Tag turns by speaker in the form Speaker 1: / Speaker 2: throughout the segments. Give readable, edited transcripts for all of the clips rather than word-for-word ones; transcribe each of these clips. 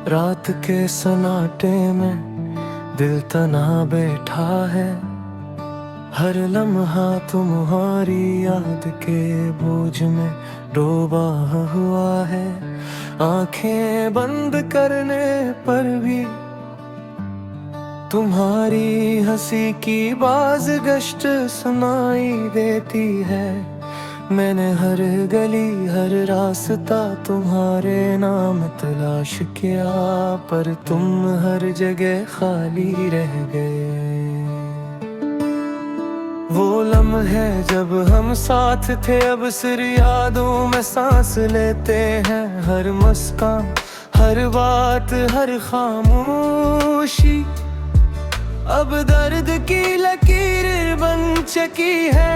Speaker 1: रात के सन्नाटे में दिल तना बैठा है। हर लम्हा तुम्हारी याद के बोझ में डूबा हुआ है। आंखें बंद करने पर भी तुम्हारी हंसी की बाज़गश्त सुनाई देती है। मैंने हर गली हर रास्ता तुम्हारे नाम तलाश किया, पर तुम हर जगह खाली रह गए। वो लम्हे जब हम साथ थे अब सिर्फ यादों में सांस लेते हैं। हर मुस्कान हर बात हर खामोशी अब दर्द की लकीर बन चुकी है।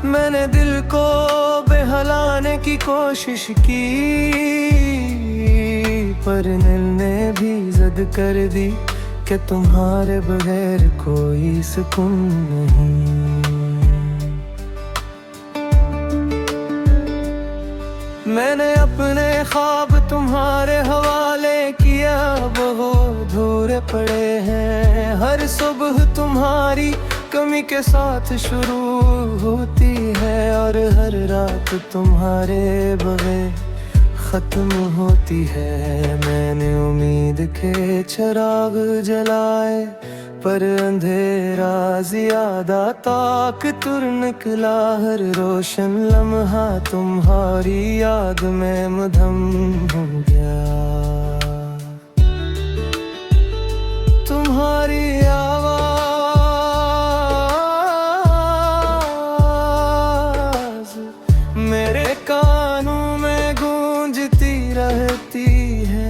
Speaker 1: मैंने दिल को बहलाने की कोशिश की, पर दिल ने भी जिद कर दी कि तुम्हारे बगैर कोई सुकून नहीं। मैंने अपने ख्वाब तुम्हारे हवाले किया, वो अधूरे पड़े हैं। हर सुबह तुम्हारी कमी के साथ शुरू होती है, और हर रात तुम्हारे बगैर खत्म होती है। मैंने उम्मीद के चिराग जलाए, पर अंधेरा ज्यादा ताकतुर निकला। हर रोशन लम्हा तुम्हारी याद में मधम हो गया। तुम्हारी मेरे कानों में गूंजती रहती है।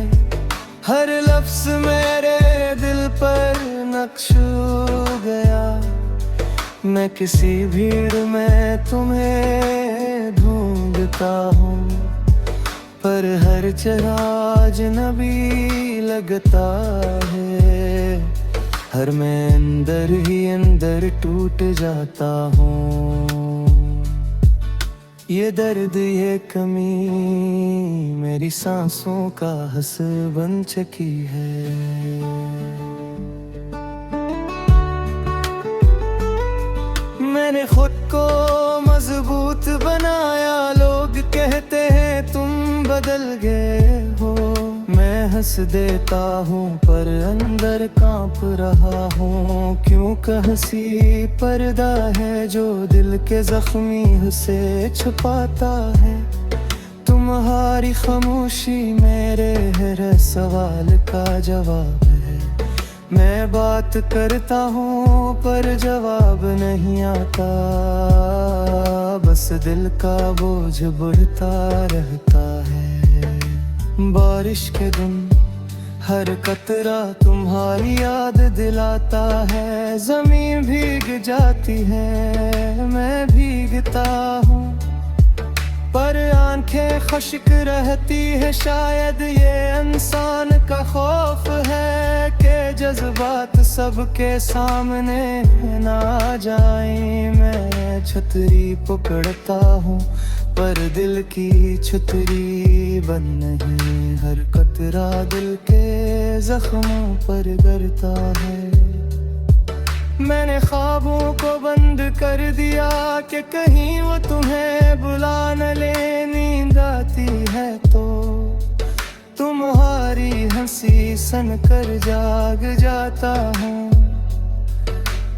Speaker 1: हर लफ्ज़ मेरे दिल पर नक्श हो गया। मैं किसी भीड़ में तुम्हें ढूंढता हूँ, पर हर जगह अजनबी लगता है। हर मैं अंदर ही अंदर टूट जाता हूँ। ये दर्द ये कमी मेरी सांसों का हंस बन चुकी है। मैंने खुद को मजबूत बनाया, लोग कहते हैं तुम बदल गए हो। मैं हंस देता हूँ पर अंदर कांप रहा हूँ। क्यों का हंसी पर्दा है जो दिल के जख्मी से छुपाता है। तुम्हारी खामोशी मेरे हर सवाल का जवाब है। मैं बात करता हूँ पर जवाब नहीं आता, बस दिल का बोझ बढ़ता रहता है। बारिश के दिन हर कतरा तुम्हारी याद दिलाता है। ज़मीन भीग जाती है मैं भीगता हूँ, पर आंखें खुश्क रहती है। शायद ये इंसान का खौफ है कि जज्बात सबके सामने ना आ जाए। मैं छतरी पकड़ता हूँ पर दिल की छतरी बन नहीं। हर कतरा दिल के जख्मों पर गिरता है। मैंने ख्वाबों को बंद कर दिया कि कहीं वो तुम्हें बुला न ले। नींद आती है तो तुम्हारी हंसी सन कर जाग जाता हूँ,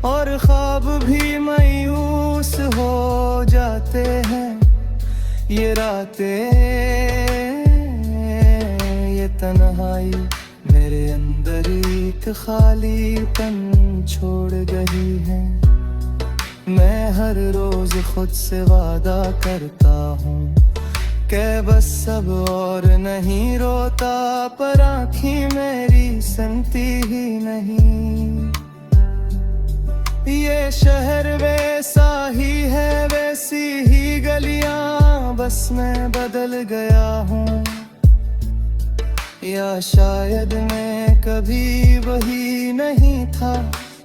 Speaker 1: और ख्वाब भी मायूस हो जाते हैं। ये रातें ये तन्हाई मेरे अंदर एक खालीपन छोड़ गई है। मैं हर रोज खुद से वादा करता हूँ कि बस सब और नहीं रोता, पर आँखें मेरी सुनती ही नहीं। ये शहर वैसा ही है वैसी ही गलियां, बस मैं बदल गया हूँ। या शायद मैं कभी वही नहीं था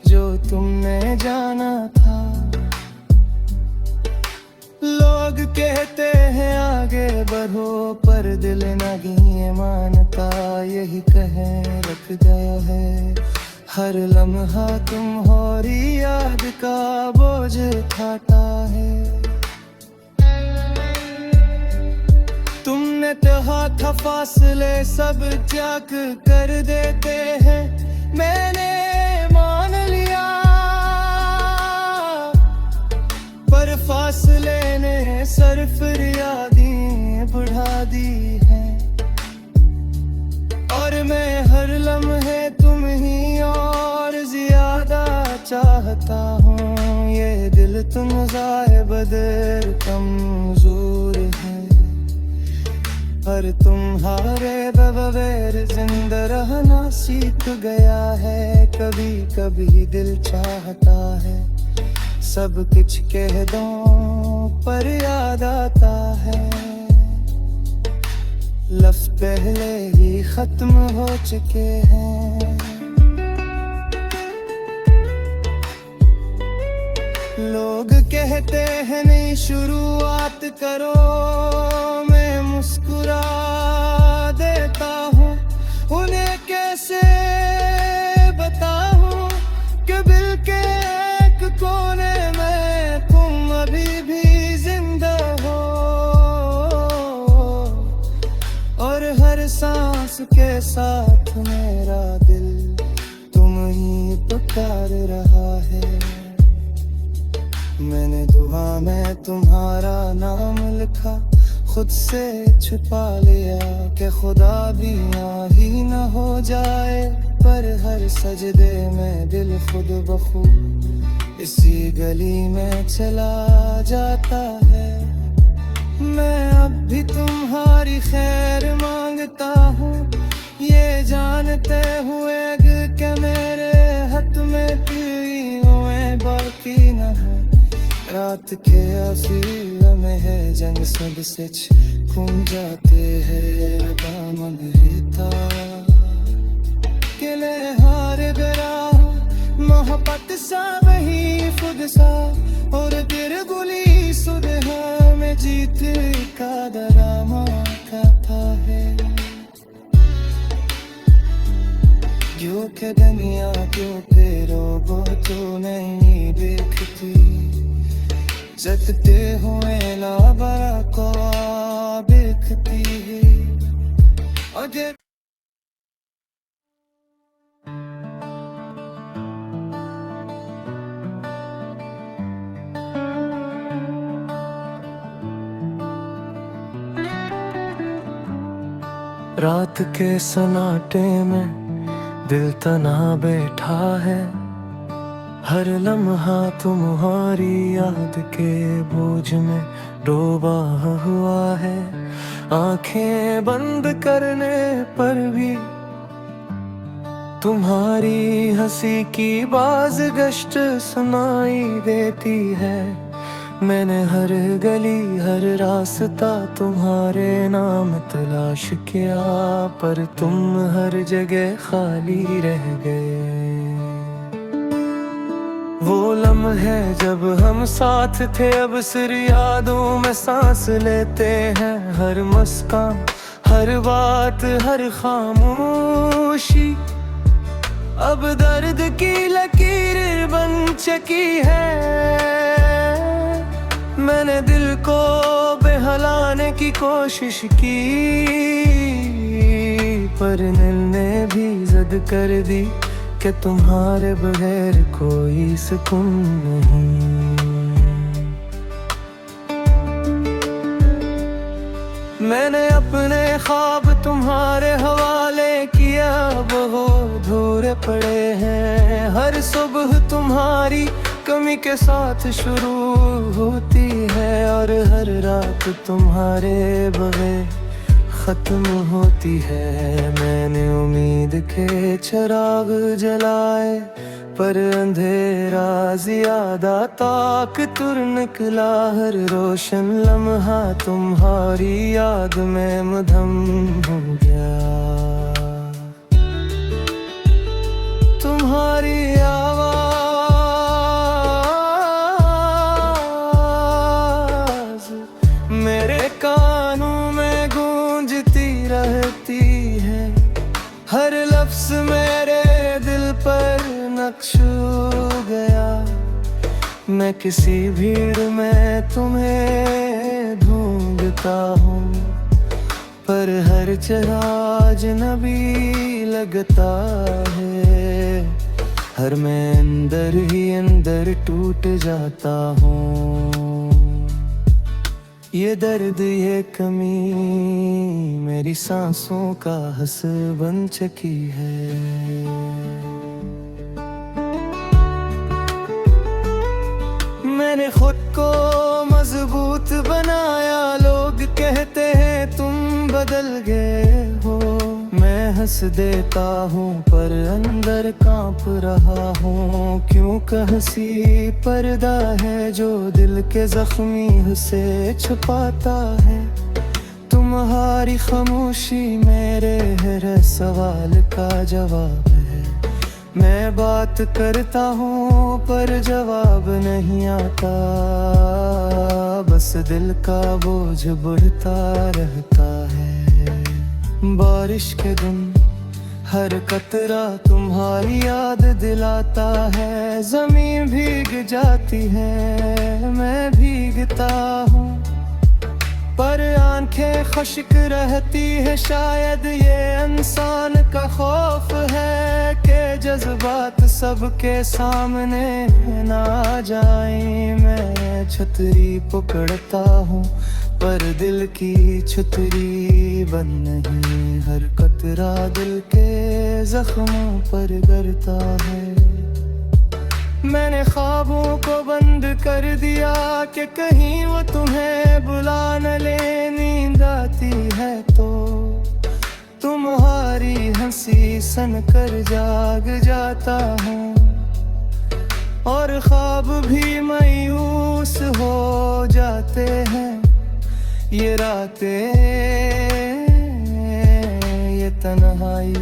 Speaker 1: जो तुमने जाना था। लोग लोग कहते हैं आगे बढ़ो, पर दिल नहीं मानता, यही कहे रख गया है। हर लम्हा तुम्हारी याद का बोझ उठाता है। तुमने कहा था फासले सब त्याग कर देते हैं, मैंने मान लिया, पर फासले ने सिर्फ यादें बढ़ा दी हैं। और मैं हर लम्हे तुम ही और ज्यादा चाहता हूँ। ये दिल तुम जाए बदर कमजोर है, पर तुम्हारे बगैर जिंदा रहना सीख गया है। कभी कभी दिल चाहता है सब कुछ कह दो, पर याद आता है लफ्ज़ पहले ही खत्म हो चुके हैं। लोग कहते हैं नई शुरुआत करो, मैं मुस्कुरा देता हूँ। उन्हें कैसे बताऊँ कि दिल के एक कोने में तुम अभी भी जिंदा हो, और हर सांस के साथ मेरा दिल तुम ही पुकार रहा है। मैंने दुआ में तुम्हारा नाम लिखा, खुद से छुपा लिया कि खुदा भी ना ही न हो जाए, पर हर सजदे में दिल खुद बखूद इसी गली में चला जाता है। मैं अब भी तुम्हारी खैर मांगता हूँ, ये जानते हुए कि मेरे हाथ में पीड़ियों बाकी न है। रात के आखिर में है जंग सबसे खून जाते हैं दामन रहता, किले हार गया मोहब्बत सा वही खुद सा, और फिर गुली सुबह में जीत का डरामा खाता है। क्यों के दुनिया क्यों तेरो वो तो नहीं देखती, जगते हुए लाबरा को देखती है। और रात के सन्नाटे में दिल तना बैठा है, हर लम्हा तुम्हारी याद के बोझ में डूबा हुआ है। आंखें बंद करने पर भी तुम्हारी हंसी की बाज़गश्त सुनाई देती है। मैंने हर गली हर रास्ता तुम्हारे नाम तलाश किया, पर तुम हर जगह खाली रह गए। वो लम्हे जब हम साथ थे अब सिर्फ यादों में सांस लेते हैं। हर मुस्कान हर बात हर खामोशी अब दर्द की लकीर बन चुकी है। मैंने दिल को बहलाने की कोशिश की, पर दिल ने भी जिद कर दी कि तुम्हारे बगैर कोई सुकून नहीं। मैंने अपने ख्वाब तुम्हारे हवाले किया, वो अधूरे पड़े हैं। हर सुबह तुम्हारी कमी के साथ शुरू होती है, और हर रात तुम्हारे बगैर खत्म होती है। मैंने उम्मीद के चिराग जलाए, पर अंधेरा ज्यादा ताकतुर निकला। हर रोशन लम्हा तुम्हारी याद में मधम हो गया। तुम्हारी आवाज़ लफ्ज़ मेरे दिल पर नक्श हो गया। मैं किसी भीड़ में तुम्हें ढूंढता हूँ, पर हर चेहरा अजनबी लगता है। हर मैं अंदर ही अंदर टूट जाता हूँ। ये दर्द ये कमी मेरी सांसों का हंस बन चुकी है। मैंने खुद को मजबूत बनाया, लोग कहते हैं तुम बदल गए हो। मैं हंस देता हूँ पर अंदर कांप रहा हूँ, क्योंकि हंसी पर्दा है जो दिल के जख्मी से छुपाता है। तुम्हारी खामोशी मेरे हर सवाल का जवाब है। मैं बात करता हूँ पर जवाब नहीं आता, बस दिल का बोझ बढ़ता रहता है। बारिश के दिन हर कतरा तुम्हारी याद दिलाता है। ज़मीन भीग जाती है, मैं भीगता हूँ, पर आंखें खुश्क रहती है। शायद ये इंसान का खौफ है कि जज्बात सबके सामने ना आ जाए। मैं छतरी पकड़ता हूँ पर दिल की छतरी बन नहीं। हर कतरा दिल के जख्मों पर गिरता है। मैंने ख्वाबों को बंद कर दिया कि कहीं वो तुम्हें बुला न ले। नींद आती है तो तुम्हारी हंसी सन कर जाग जाता हूँ, और ख्वाब भी मायूस हो जाते हैं। ये रातें ये तन्हाई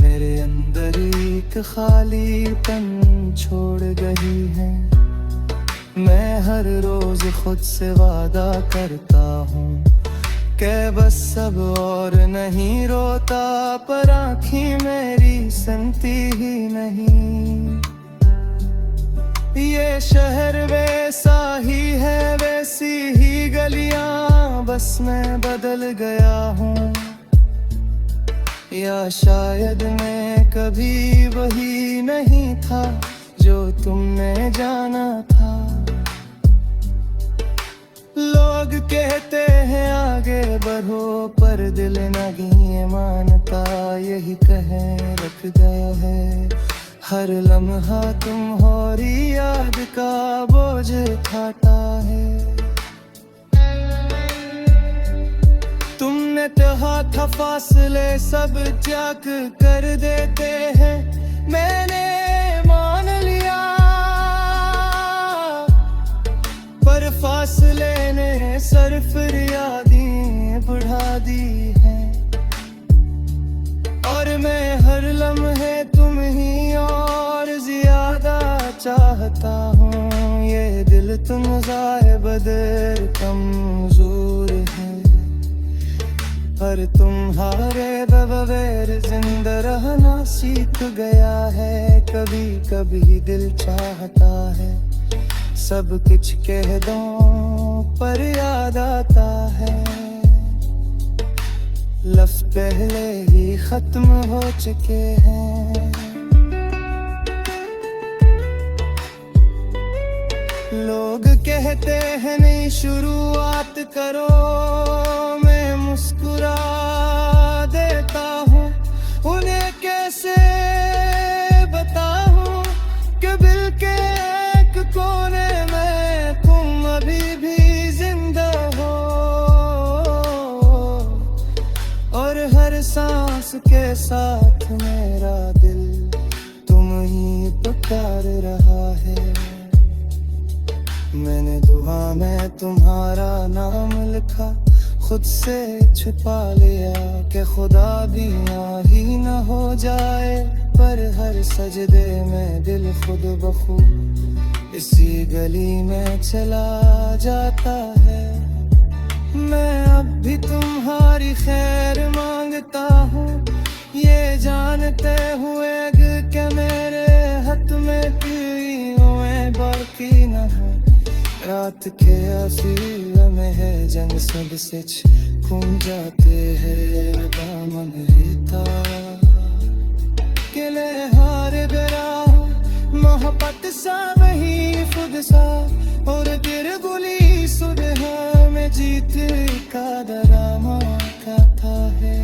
Speaker 1: मेरे अंदर एक खालीपन छोड़ गई है। मैं हर रोज खुद से वादा करता हूँ कि बस सब और नहीं रोता, पर आँखें मेरी सुनती ही नहीं। ये शहर वैसा ही है, वैसी ही गलियां, बस मैं बदल गया हूँ। या शायद मैं कभी वही नहीं था जो तुमने जाना था। लोग कहते हैं आगे बढ़ो, पर दिल नहीं मानता। यही कहे रख गया है, हर लम्हा तुम्हारी याद का बोझ उठाता है। तुमने कहा था फासले सब त्याग कर देते हैं, मैंने मान लिया, पर फासले ने सिर्फ यादें बढ़ा दी हैं। और मैं हर लम्हे तुम ही और ज्यादा चाहता हूँ। ये दिल तुम जाए बदर कमजोर है, पर तुम्हारे बगैर जिंदा रहना सीख गया है। कभी कभी दिल चाहता है सब कुछ कह दो, पर याद आता है लफ्ज़ पहले ही खत्म हो चुके हैं। लोग कहते हैं नहीं शुरुआत करो, मैं मुस्कुरा देता हूँ। उन्हें कैसे बताऊँ कि दिल के एक कोने में तुम अभी भी जिंदा हो, और हर सांस के साथ मेरा दिल तुम ही पुकार रहा है। मैंने दुआ में तुम्हारा नाम लिखा, खुद से छुपा लिया कि खुदा भी ही न हो जाए। पर हर सजदे में दिल खुद बखुद इसी गली में चला जाता है। मैं अब भी तुम्हारी खैर मांगता हूँ, ये जानते रात के आसिया में है जंग सबसे छूम जाते हैं दामन हिता किले हार बेरा मोहब्बत सा वही खुद सा और गिर गुली सुबह में जीत का डरामा खाता है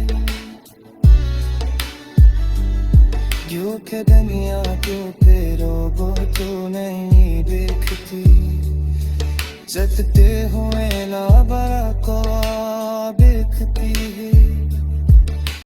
Speaker 1: क्यों के दुनिया क्यों तेरो वो तो नहीं देखती जगते हुए ना बड़ा को देखती